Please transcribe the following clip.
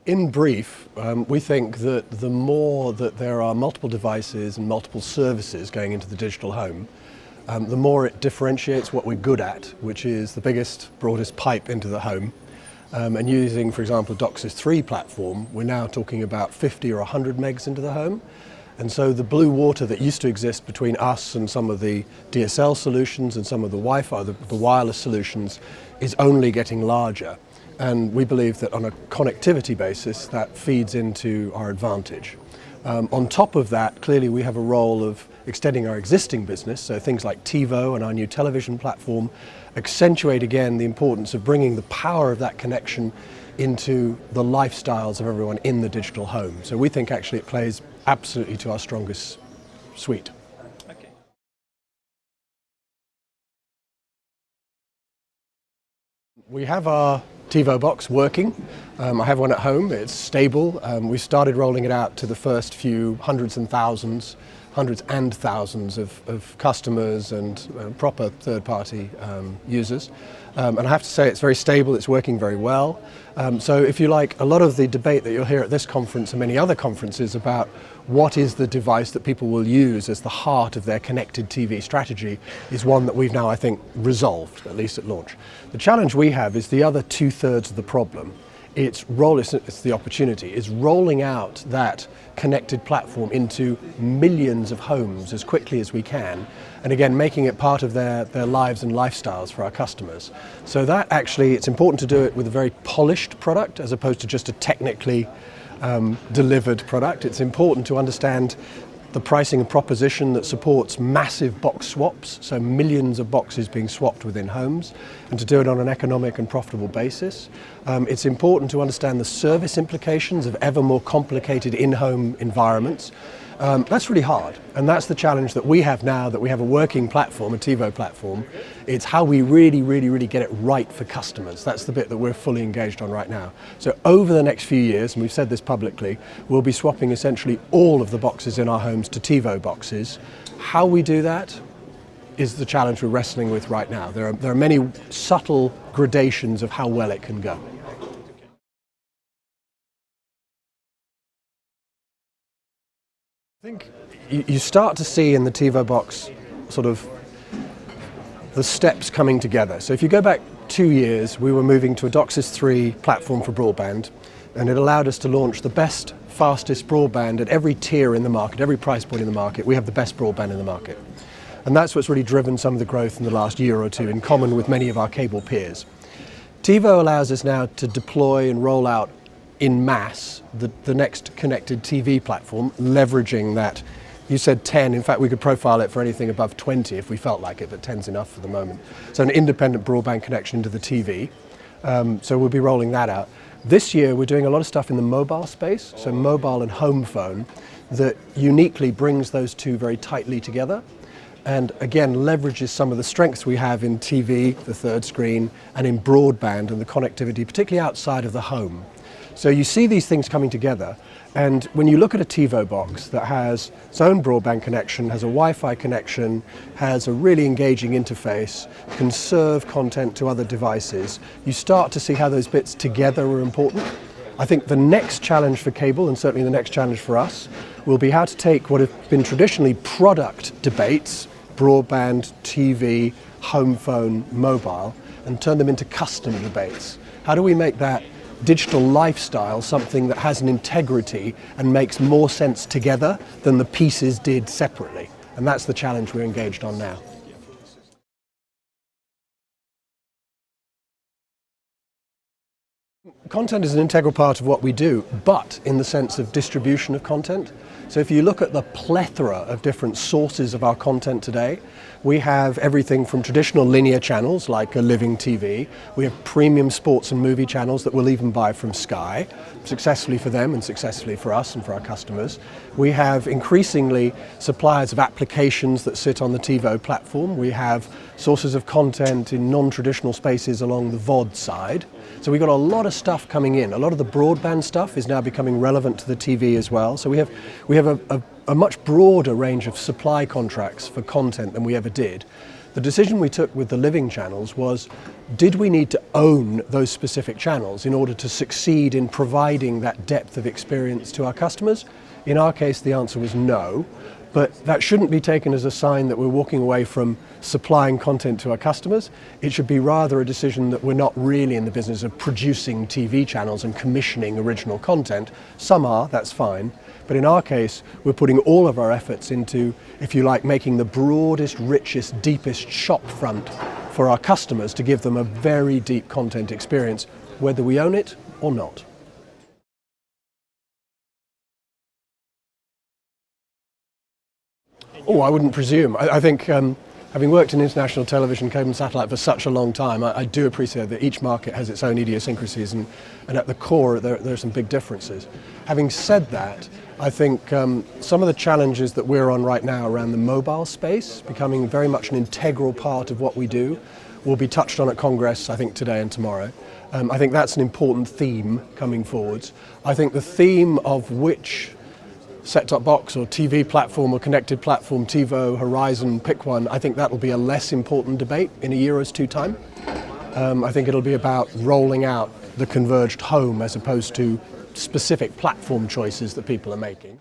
In brief, we think that the more that there are multiple devices and multiple services going into the digital home, the more it differentiates what we're good at, which is the biggest, broadest pipe into the home. And using, for example, DOCSIS 3 platform, we're now talking about 50 or 100 megs into the home. And so the blue water that used to exist between us and some of the DSL solutions and some of the Wi-Fi, the wireless solutions, is only getting larger. And we believe that on a connectivity basis, that feeds into our advantage. On top of that, clearly we have a role of extending our existing business, so things like TiVo and our new television platform accentuate again the importance of bringing the power of that connection into the lifestyles of everyone in the digital home. So we think actually it plays absolutely to our strongest suite. Okay. We have our TiVo box working. I have one at home, it's stable. We started rolling it out to the first few hundreds and thousands of customers and proper third-party users. And I have to say it's very stable, it's working very well. So if you like, a lot of the debate that you'll hear at this conference and many other conferences about what is the device that people will use as the heart of their connected TV strategy is one that we've now, I think, resolved, at least at launch. The challenge we have is the other two-thirds of the problem. It's the opportunity, is rolling out that connected platform into millions of homes as quickly as we can, and again making it part of their lives and lifestyles for our customers. So that actually, it's important to do it with a very polished product as opposed to just a technically delivered product. It's important to understand the pricing and proposition that supports massive box swaps, so millions of boxes being swapped within homes, and to do it on an economic and profitable basis. It's important to understand the service implications of ever more complicated in-home environments. That's really hard, and that's the challenge that we have now that we have a working platform, a TiVo platform. It's how we really get it right for customers. That's the bit that we're fully engaged on right now. So over the next few years, and we've said this publicly, we'll be swapping essentially all of the boxes in our homes to TiVo boxes. How we do that is the challenge we're wrestling with right now. There are many subtle gradations of how well it can go. I think you start to see in the TiVo box sort of the steps coming together. So if you go back 2 years, we were moving to a DOCSIS 3 platform for broadband, and it allowed us to launch the best, fastest broadband at every tier in the market, every price point in the market. We have the best broadband in the market. And that's what's really driven some of the growth in the last year or two, in common with many of our cable peers. TiVo allows us now to deploy and roll out in mass the next connected TV platform, leveraging that. You said 10, in fact we could profile it for anything above 20 if we felt like it, but 10's enough for the moment. So an independent broadband connection into the TV. So we'll be rolling that out. This year we're doing a lot of stuff in the mobile space, so mobile and home phone, that uniquely brings those two very tightly together. And again, leverages some of the strengths we have in TV, the third screen, and in broadband and the connectivity, particularly outside of the home. So you see these things coming together, and when you look at a TiVo box that has its own broadband connection, has a Wi-Fi connection, has a really engaging interface, can serve content to other devices, you start to see how those bits together are important. I think the next challenge for cable, and certainly the next challenge for us, will be how to take what have been traditionally product debates, broadband, TV, home phone, mobile, and turn them into customer debates. How do we make that digital lifestyle something that has an integrity and makes more sense together than the pieces did separately? And that's the challenge we're engaged on now. Content is an integral part of what we do, but in the sense of distribution of content. So if you look at the plethora of different sources of our content today, we have everything from traditional linear channels like a living TV. We have premium sports and movie channels that we'll even buy from Sky, successfully for them and successfully for us and for our customers. We have increasingly suppliers of applications that sit on the TiVo platform. We have sources of content in non-traditional spaces along the VOD side. So we've got a lot of stuff coming in. A lot of the broadband stuff is now becoming relevant to the TV as well. So we have a much broader range of supply contracts for content than we ever did. The decision we took with the living channels was, did we need to own those specific channels in order to succeed in providing that depth of experience to our customers? In our case, the answer was no, but that shouldn't be taken as a sign that we're walking away from supplying content to our customers. It should be rather a decision that we're not really in the business of producing TV channels and commissioning original content. Some are, that's fine, but in our case, we're putting all of our efforts into, if you like, making the broadest, richest, deepest shop front for our customers to give them a very deep content experience, whether we own it or not. Oh, I wouldn't presume. I think having worked in international television, cable and satellite for such a long time, I do appreciate that each market has its own idiosyncrasies and at the core there are some big differences. Having said that, I think some of the challenges that we're on right now around the mobile space, becoming very much an integral part of what we do, will be touched on at Congress, I think, today and tomorrow. I think that's an important theme coming forwards. I think the theme of which set-top box or TV platform or connected platform, TiVo, Horizon, pick one, I think that will be a less important debate in a year or two time. I think it'll be about rolling out the converged home as opposed to specific platform choices that people are making.